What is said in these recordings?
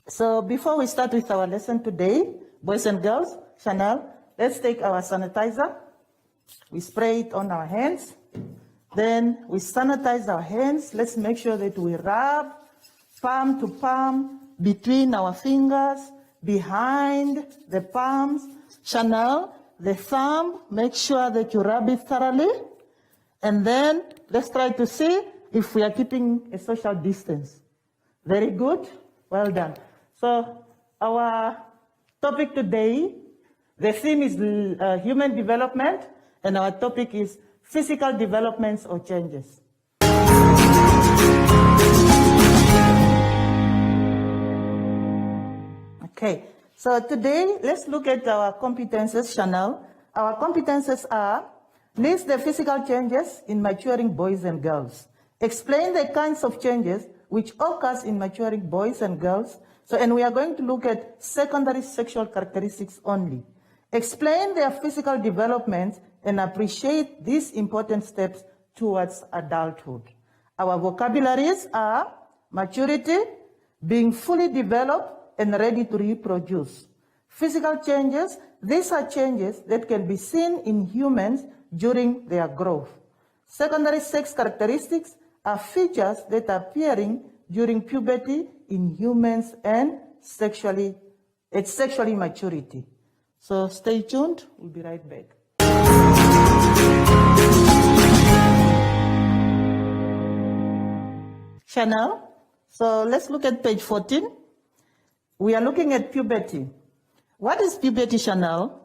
So before we start with our lesson today, boys and girls, Chanel, let's take our sanitizer. We spray it on our hands. Then we sanitize our hands. Let's make sure that we rub palm to palm, between our fingers, behind the palms. Chanel, the thumb, make sure that you rub it thoroughly. And then let's try to see if we are keeping a social distance. Very good. Well done. So our topic today, the theme is human development, and our topic is physical developments or changes. Okay, so today let's look at our competences, Chanel. Our competences are: list the physical changes in maturing boys and girls. Explain the kinds of changes which occurs in maturing boys and girls. So, and we are going to look at secondary sexual characteristics only. Explain their physical development and appreciate these important steps towards adulthood. Our vocabularies are maturity, being fully developed and ready to reproduce. Physical changes, these are changes that can be seen in humans during their growth. Secondary sex characteristics are features that are appearing during puberty in humans and sexually maturity. So stay tuned, we'll be right back. Chanel, so let's look at page 14. We are looking at puberty. What is puberty, Chanel?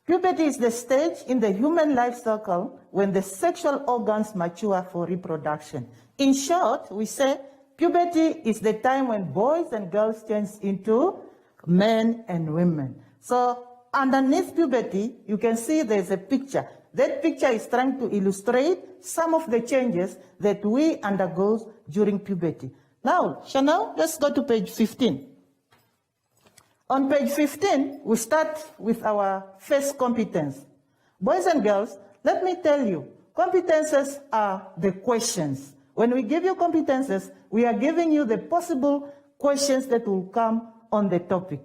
Puberty is the stage in the human life cycle when the sexual organs mature for reproduction. In short, we say puberty is the time when boys and girls change into men and women. So underneath puberty, you can see there's a picture. That picture is trying to illustrate some of the changes that we undergo during puberty. Now, Chanel, let's go to page 15. On page 15, we start with our first competence. Boys and girls, let me tell you, competences are the questions. When we give you competences, we are giving you the possible questions that will come on the topic.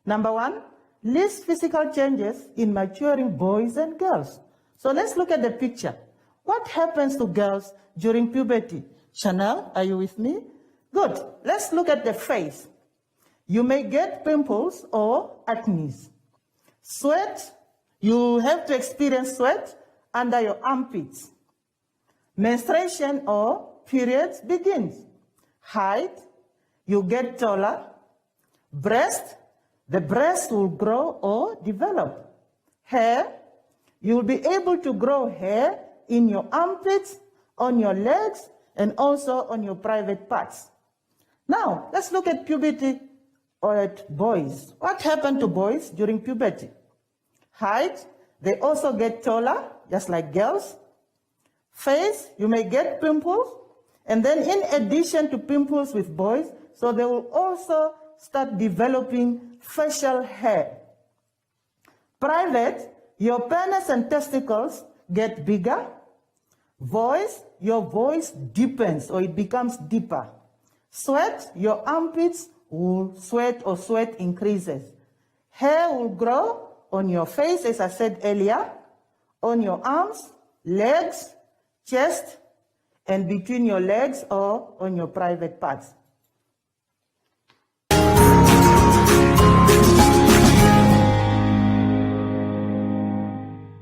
Number one, list physical changes in maturing boys and girls. So let's look at the picture. What happens to girls during puberty? Chanel, are you with me? Good. Let's look at the face. You may get pimples or acne. Sweat, you have to experience sweat under your armpits. Menstruation or periods begins. Height, you get taller. Breast, the breast will grow or develop. Hair, you will be able to grow hair in your armpits, on your legs, and also on your private parts. Now, let's look at puberty or at boys. What happened to boys during puberty? Height, they also get taller, just like girls. Face, you may get pimples. And then in addition to pimples with boys, so they will also start developing facial hair. Private, your penis and testicles get bigger. Voice, your voice deepens or it becomes deeper. Sweat, your armpits will sweat or sweat increases. Hair will grow on your face, as I said earlier, on your arms, legs, chest, and between your legs or on your private parts.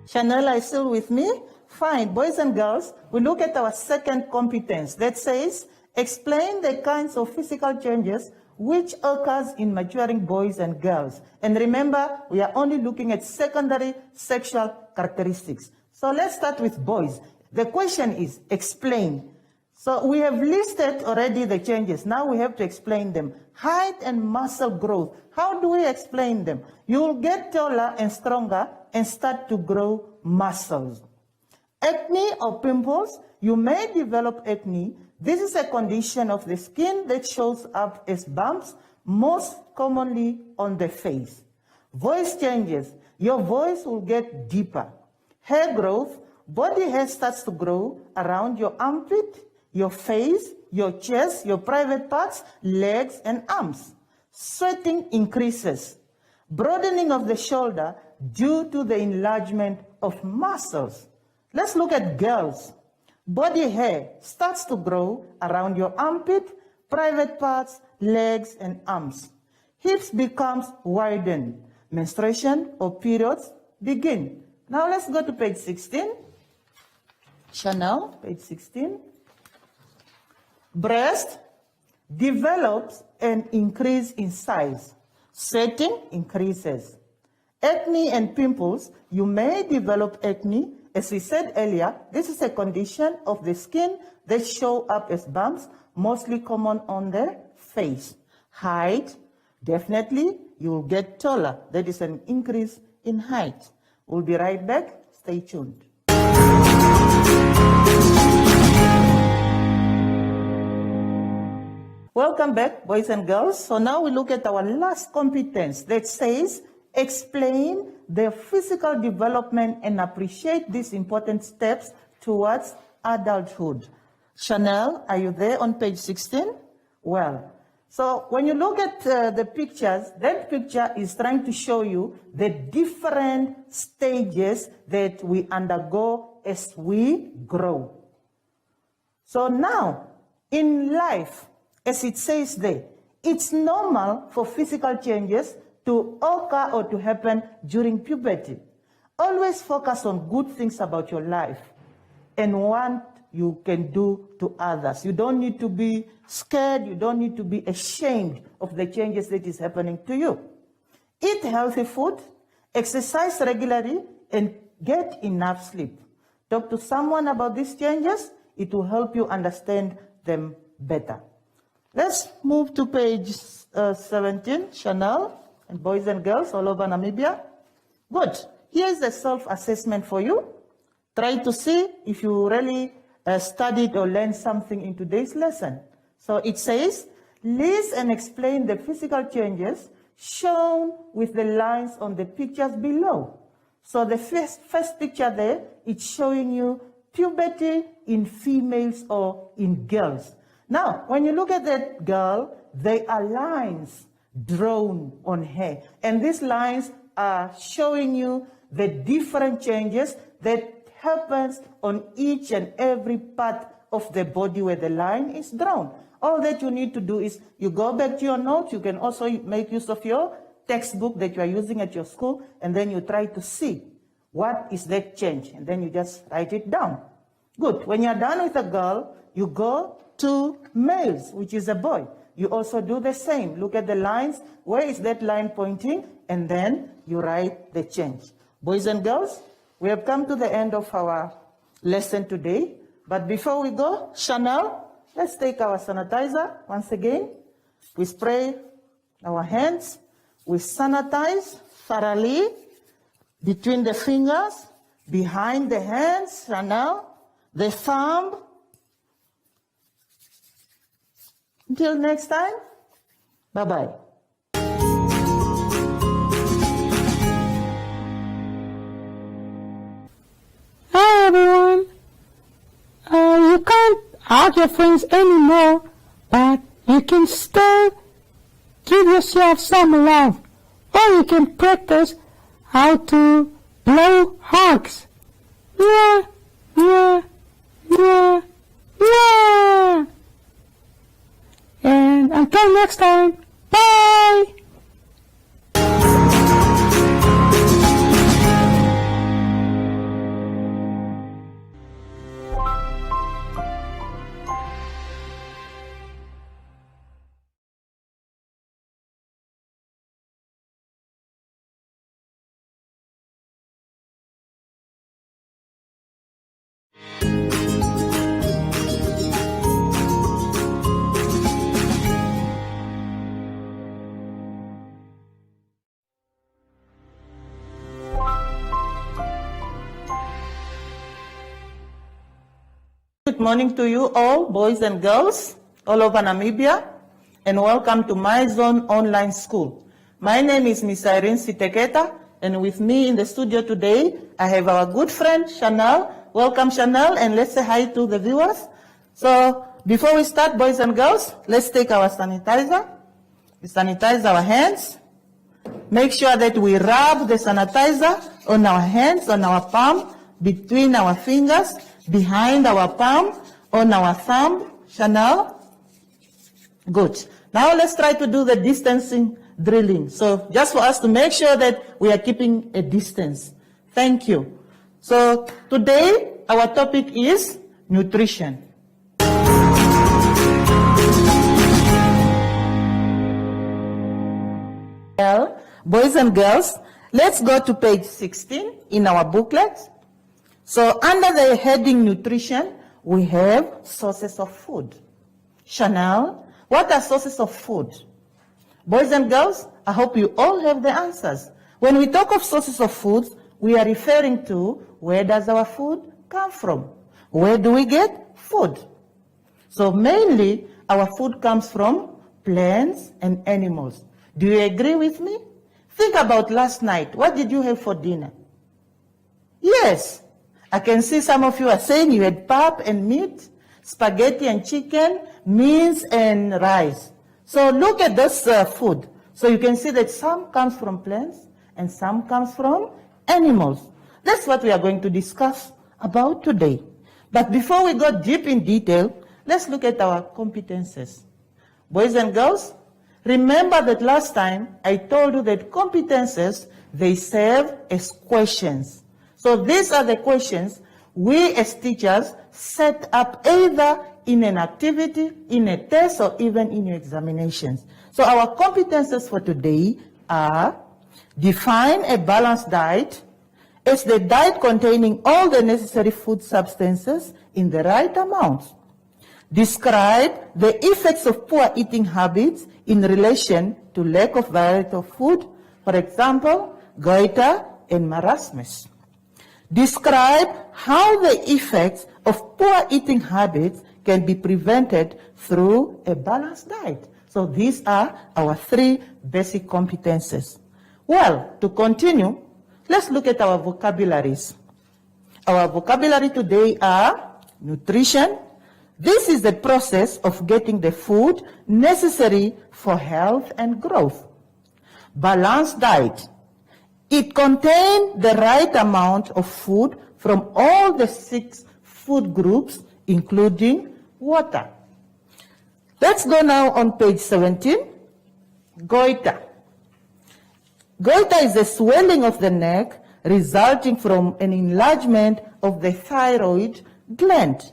Chanel, are you still with me? Fine, boys and girls, we look at our second competence that says, explain the kinds of physical changes which occurs in maturing boys and girls. And remember, we are only looking at secondary sexual characteristics. So let's start with boys. The question is, explain. So we have listed already the changes. Now we have to explain them. Height and muscle growth. How do we explain them? You will get taller and stronger and start to grow muscles. Acne or pimples, you may develop acne. This is a condition of the skin that shows up as bumps, most commonly on the face. Voice changes. Your voice will get deeper. Hair growth, body hair starts to grow around your armpit, your face, your chest, your private parts, legs, and arms. Sweating increases. Broadening of the shoulder due to the enlargement of muscles. Let's look at girls. Body hair starts to grow around your armpit, private parts, legs, and arms. Hips becomes widened. Menstruation or periods begin. Now let's go to page 16. Chanel, page 16. Breast develops and increase in size. Sweating increases. Acne and pimples, you may develop acne. As we said earlier, this is a condition of the skin that show up as bumps, mostly common on the face. Height, definitely you will get taller. That is an increase in height. We'll be right back. Stay tuned. Welcome back, boys and girls. So now we look at our last competence that says, explain the physical development and appreciate these important steps towards adulthood. Chanel, are you there on page 16? Well, so when you look at the pictures, that picture is trying to show you the different stages that we undergo as we grow. So now, in life, as it says there, it's normal for physical changes to occur or to happen during puberty. Always focus on good things about your life and what you can do to others. You don't need to be scared. You don't need to be ashamed of the changes that is happening to you. Eat healthy food, exercise regularly, and get enough sleep. Talk to someone about these changes. It will help you understand them better. Let's move to page 17, Chanel, and boys and girls all over Namibia. Good. Here's the self-assessment for you. Try to see if you really studied or learned something in today's lesson. So it says, list and explain the physical changes shown with the lines on the pictures below. So the first picture there, it's showing you puberty in females or in girls. Now, when you look at that girl, there are lines drawn on her. And these lines are showing you the different changes that happens on each and every part of the body where the line is drawn. All that you need to do is you go back to your notes. You can also make use of your textbook that you are using at your school, and then you try to see what is that change, and then you just write it down. Good. When you're done with a girl, you go to males, which is a boy. You also do the same. Look at the lines. Where is that line pointing? And then you write the change. Boys and girls, we have come to the end of our lesson today. But before we go, Chanel, let's take our sanitizer once again. We spray our hands. We sanitize thoroughly between the fingers, behind the hands, Chanel, the thumb. Until next time, bye-bye. Hi everyone. You can't hug your friends anymore, but you can still give yourself some love, or you can practice how to blow hugs. Yeah, yeah, yeah, yeah. And until next time, bye! Good morning to you all, boys and girls, all over Namibia, and welcome to My Zone Online School. My name is Miss Irene Siteketa, and with me in the studio today, I have our good friend, Chanel. Welcome, Chanel, and let's say hi to the viewers. So, before we start, boys and girls, let's take our sanitizer. We sanitize our hands. Make sure that we rub the sanitizer on our hands, on our palm, between our fingers, behind our palm, on our thumb. Chanel? Good. Now let's try to do the distancing drilling. So just for us to make sure that we are keeping a distance. Thank you. So today our topic is nutrition. Well, boys and girls, let's go to page 16 in our booklet. So under the heading nutrition, we have sources of food. Chanel, what are sources of food? Boys and girls, I hope you all have the answers. When we talk of sources of food, we are referring to where does our food come from? Where do we get food? So mainly, our food comes from plants and animals. Do you agree with me? Think about last night. What did you have for dinner? Yes, I can see some of you are saying you had pap and meat, spaghetti and chicken, beans and rice. So look at this food. So you can see that some comes from plants and some comes from animals. That's what we are going to discuss about today. But before we go deep in detail, let's look at our competences. Boys and girls, remember that last time I told you that competences, they serve as questions. So these are the questions we as teachers set up either in an activity, in a test, or even in your examinations. So our competences for today are: define a balanced diet as the diet containing all the necessary food substances in the right amounts. Describe the effects of poor eating habits in relation to lack of variety of food, for example, goiter and marasmus. Describe how the effects of poor eating habits can be prevented through a balanced diet. So these are our three basic competences. Well, to continue, let's look at our vocabularies. Our vocabulary today are nutrition. This is the process of getting the food necessary for health and growth. Balanced diet. It contains the right amount of food from all the 6 food groups, including water. Let's go now on page 17. Goiter. Goiter is a swelling of the neck resulting from an enlargement of the thyroid gland.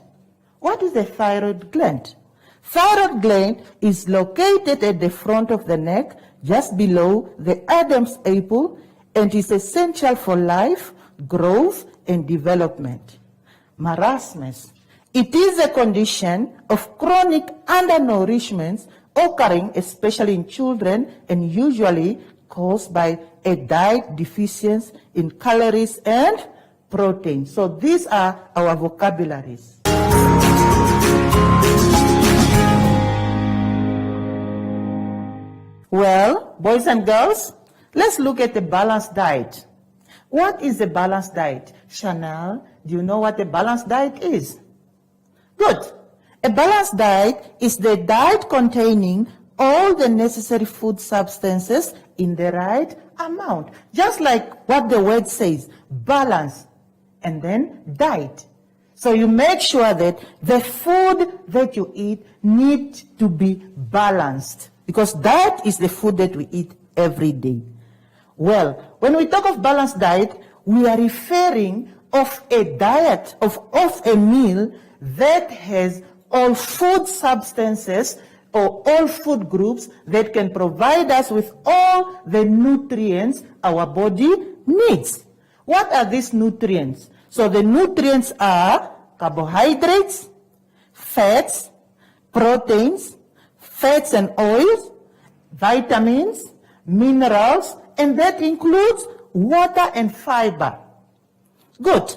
What is a thyroid gland? Thyroid gland is located at the front of the neck, just below the Adam's apple, and is essential for life, growth, and development. Marasmus. It is a condition of chronic undernourishment occurring especially in children and usually caused by a diet deficiency in calories and protein. So these are our vocabularies. Well, boys and girls, let's look at the balanced diet. What is a balanced diet? Chanel, do you know what a balanced diet is? Good. A balanced diet is the diet containing all the necessary food substances in the right amount. Just like what the word says, balance, and then diet. So you make sure that the food that you eat needs to be balanced, because that is the food that we eat every day. Well, when we talk of balanced diet, we are referring of a diet, of a meal that has all food substances or all food groups that can provide us with all the nutrients our body needs. What are these nutrients? So the nutrients are carbohydrates, fats, proteins, fats and oils, vitamins, minerals, and that includes water and fiber. Good.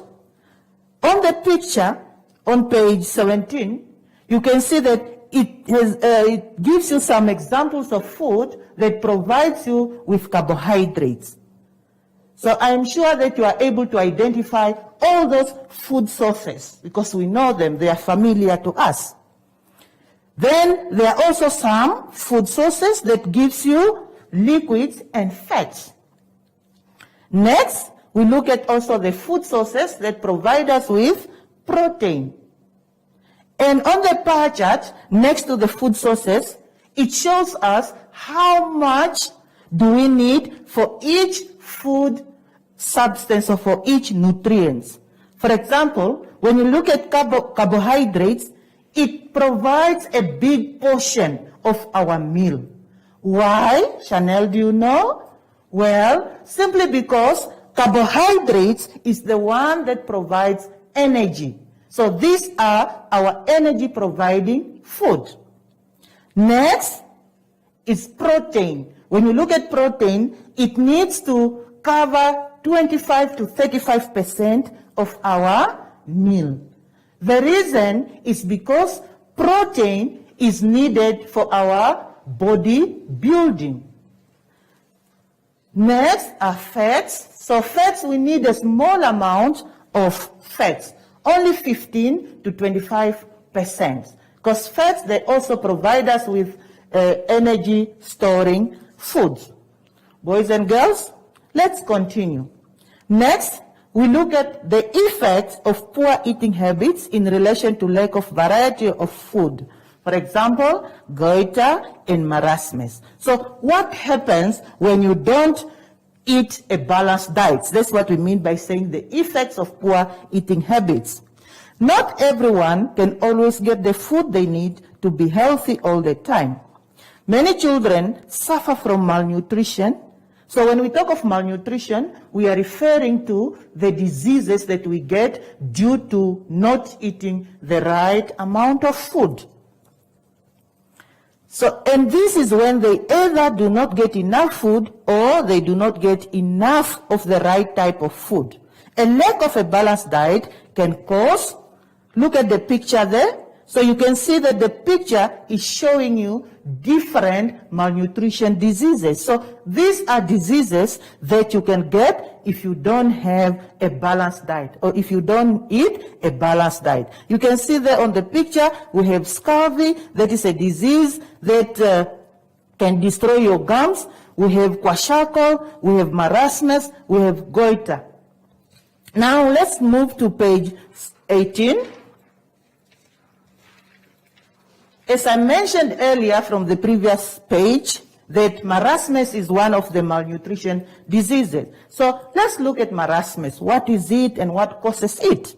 On the picture, on page 17, you can see that it gives you some examples of food that provides you with carbohydrates. So I am sure that you are able to identify all those food sources because we know them, they are familiar to us. Then there are also some food sources that gives you liquids and fats. Next, we look at also the food sources that provide us with protein. And on the pie chart, next to the food sources, it shows us how much do we need for each food substance or for each nutrients. For example, when you look at carbohydrates, it provides a big portion of our meal. Why, Chanel, do you know? Well, simply because carbohydrates is the one that provides energy. So these are our energy providing food. Next is protein. When you look at protein, it needs to cover 25 to 35% of our meal. The reason is because protein is needed for our body building. Next are fats. So fats, we need a small amount of fats, only 15 to 25%. Because fats, they also provide us with energy storing foods. Boys and girls, let's continue. Next, we look at the effects of poor eating habits in relation to lack of variety of food. For example, goiter and marasmus. So what happens when you don't eat a balanced diet? That's what we mean by saying the effects of poor eating habits. Not everyone can always get the food they need to be healthy all the time. Many children suffer from malnutrition. So when we talk of malnutrition, we are referring to the diseases that we get due to not eating the right amount of food. So, and this is when they either do not get enough food or they do not get enough of the right type of food. A lack of a balanced diet can cause, look at the picture there. So you can see that the picture is showing you different malnutrition diseases. So these are diseases that you can get if you don't have a balanced diet or if you don't eat a balanced diet. You can see there on the picture, we have scurvy, that is a disease that can destroy your gums. We have kwashiorkor, we have marasmus, we have goiter. Now let's move to page 18. As I mentioned earlier from the previous page, that marasmus is one of the malnutrition diseases. So let's look at marasmus. What is it and what causes it?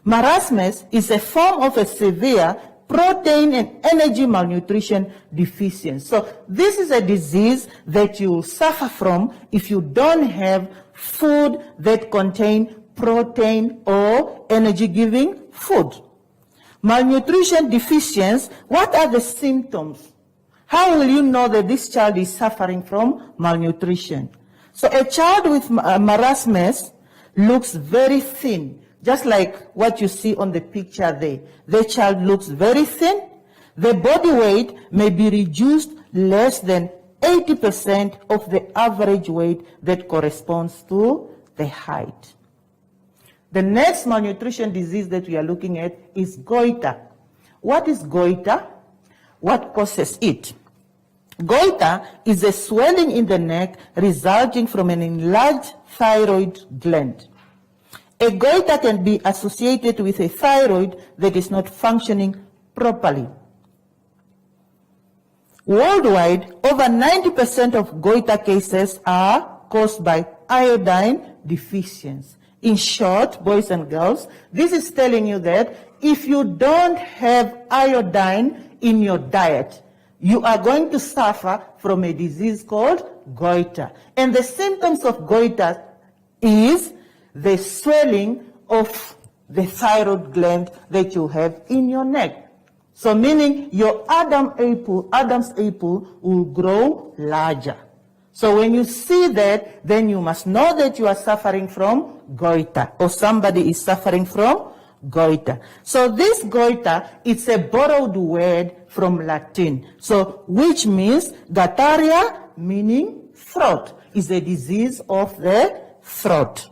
Marasmus is a form of a severe protein and energy malnutrition deficiency. So this is a disease that you suffer from if you don't have food that contain protein or energy-giving food. Malnutrition deficiency, what are the symptoms? How will you know that this child is suffering from malnutrition? So a child with marasmus looks very thin, just like what you see on the picture there. The child looks very thin. The body weight may be reduced less than 80% of the average weight that corresponds to the height. The next malnutrition disease that we are looking at is goiter. What is goiter? What causes it? Goiter is a swelling in the neck resulting from an enlarged thyroid gland. A goiter can be associated with a thyroid that is not functioning properly. Worldwide, over 90% of goiter cases are caused by iodine deficiency. In short, boys and girls, this is telling you that if you don't have iodine in your diet, you are going to suffer from a disease called goiter. And the symptoms of goiter is the swelling of the thyroid gland that you have in your neck. So meaning your Adam's apple will grow larger. So when you see that, then you must know that you are suffering from goiter or somebody is suffering from goiter. So this goiter, it's a borrowed word from Latin. So which means gataria, meaning throat, is a disease of the throat.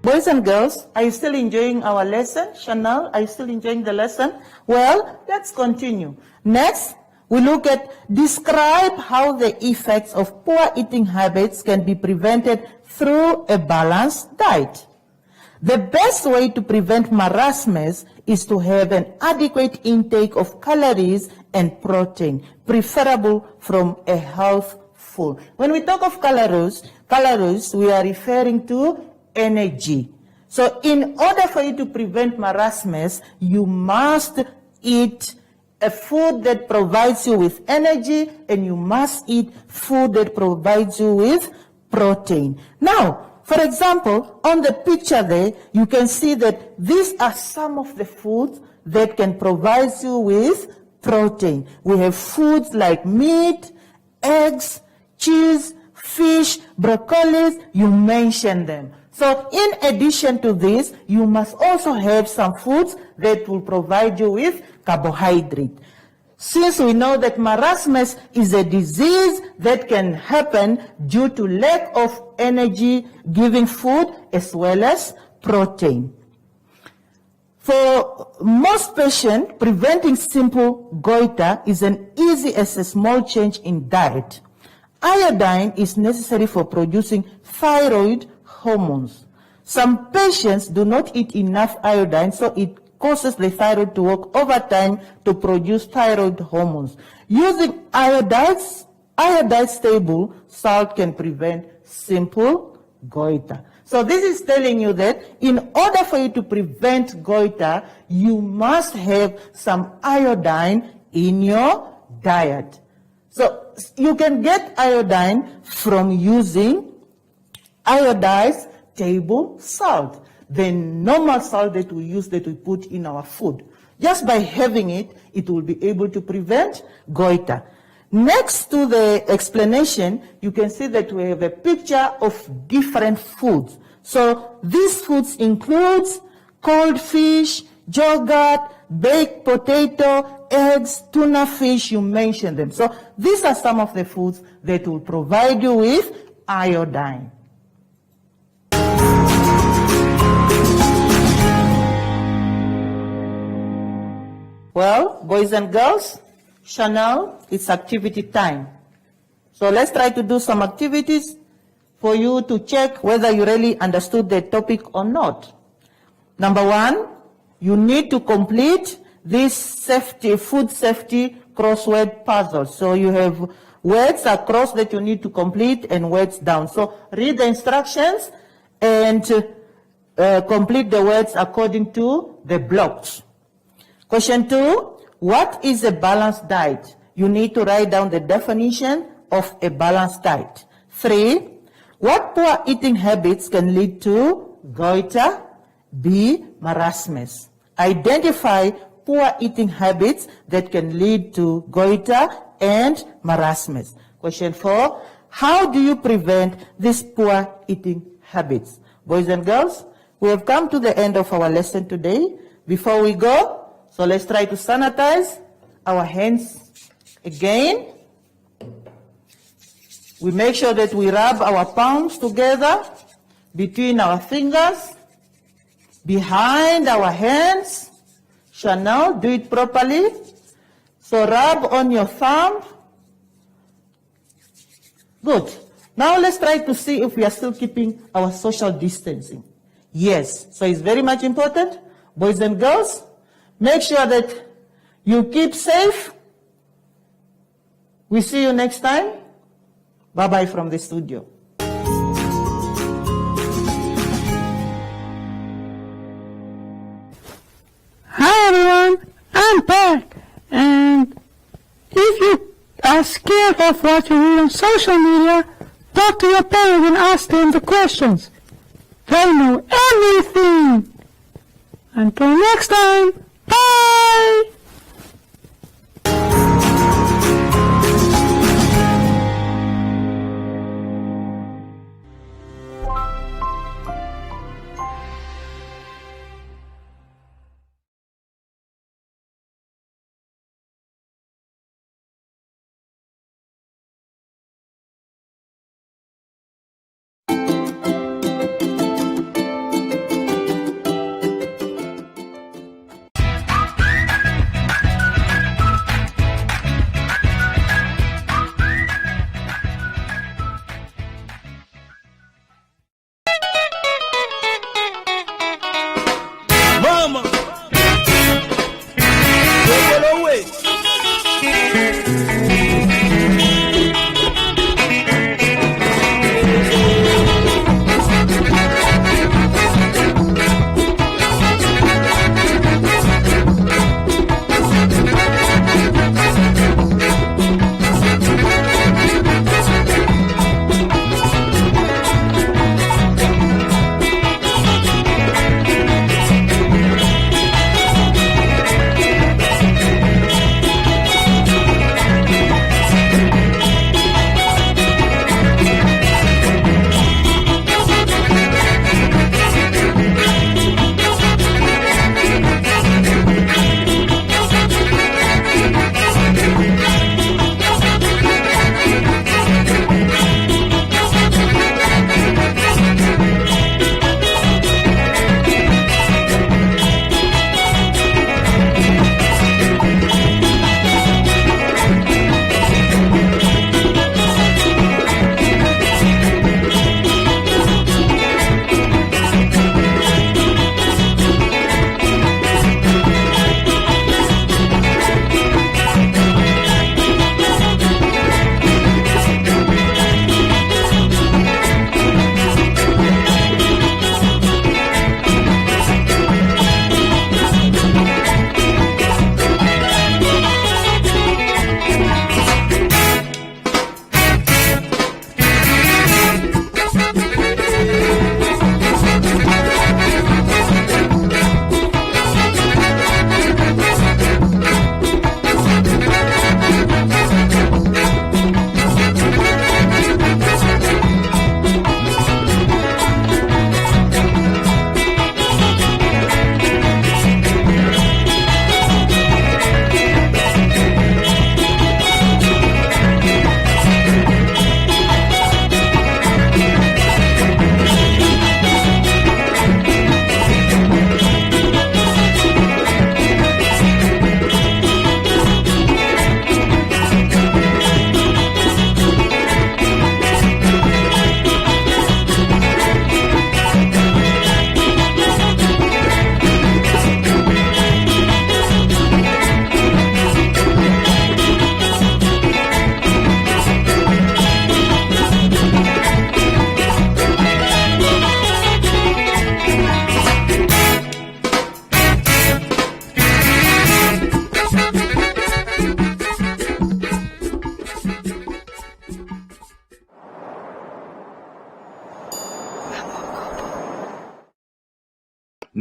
Boys and girls, are you still enjoying our lesson? Chanel, are you still enjoying the lesson? Well, let's continue. Next, we look at describe how the effects of poor eating habits can be prevented through a balanced diet. The best way to prevent marasmus is to have an adequate intake of calories and protein, preferable from a health food. When we talk of calories, we are referring to energy. So in order for you to prevent marasmus, you must eat a food that provides you with energy, and you must eat food that provides you with protein. Now, for example, on the picture there, you can see that these are some of the foods that can provide you with protein. We have foods like meat, eggs, cheese, fish, broccoli, you mentioned them. So in addition to this, you must also have some foods that will provide you with carbohydrate. Since we know that marasmus is a disease that can happen due to lack of energy-giving food as well as protein. For most patients, preventing simple goiter is as easy as a small change in diet. Iodine is necessary for producing thyroid hormones. Some patients do not eat enough iodine, so it causes the thyroid to work overtime to produce thyroid hormones. Using iodized stable salt can prevent simple goiter. So this is telling you that in order for you to prevent goiter, you must have some iodine in your diet. So you can get iodine from using iodized table salt, the normal salt that we use, that we put in our food. Just by having it, it will be able to prevent goiter. Next to the explanation, you can see that we have a picture of different foods. So these foods include cold fish, yogurt, baked potato, eggs, tuna fish, you mentioned them. So these are some of the foods that will provide you with iodine. Well, boys and girls, Chanel, it's activity time. So let's try to do some activities for you to check whether you really understood the topic or not. Number one, you need to complete this food safety crossword puzzle. So you have words across that you need to complete and words down. So read the instructions and complete the words according to the blocks. Question 2, what is a balanced diet? You need to write down the definition of a balanced diet. 3, what poor eating habits can lead to goiter? B, marasmus. Identify poor eating habits that can lead to goiter and marasmus. Question 4, how do you prevent these poor eating habits? Boys and girls, we have come to the end of our lesson today. Before we go, so let's try to sanitize our hands again. We make sure that we rub our palms together between our fingers, behind our hands. Chanel, do it properly. So rub on your thumb. Good. Now let's try to see if we are still keeping our social distancing. Yes. So it's very much important. Boys and girls, make sure that you keep safe. We see you next time. Bye-bye from the studio. Hi everyone, I'm back. And if you are scared of what you read on social media, talk to your parents and ask them the questions. They know everything. Until next time, bye!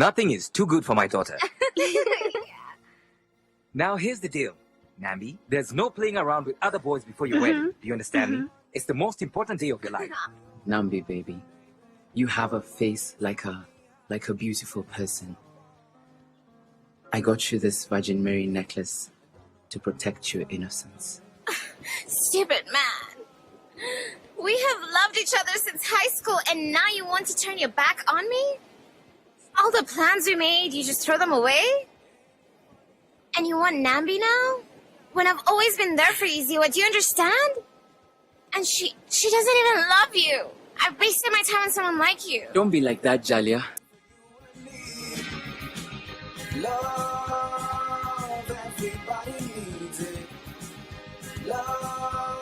Nothing is too good for my daughter. Now here's the deal, Nambi. There's no playing around with other boys before your wedding. Do you understand me? It's the most important day of your life. Nambi, baby, you have a face like a beautiful person. I got you this Virgin Mary necklace to protect your innocence. Stupid man. We have loved each other since high school, and now you want to turn your back on me? All the plans we made, you just throw them away? And you want Nambi now? When I've always been there for you, Ziwa, do you understand? And she doesn't even love you. I wasted my time on someone like you. Don't be like that, Jalia. Love, everybody needs it. Love.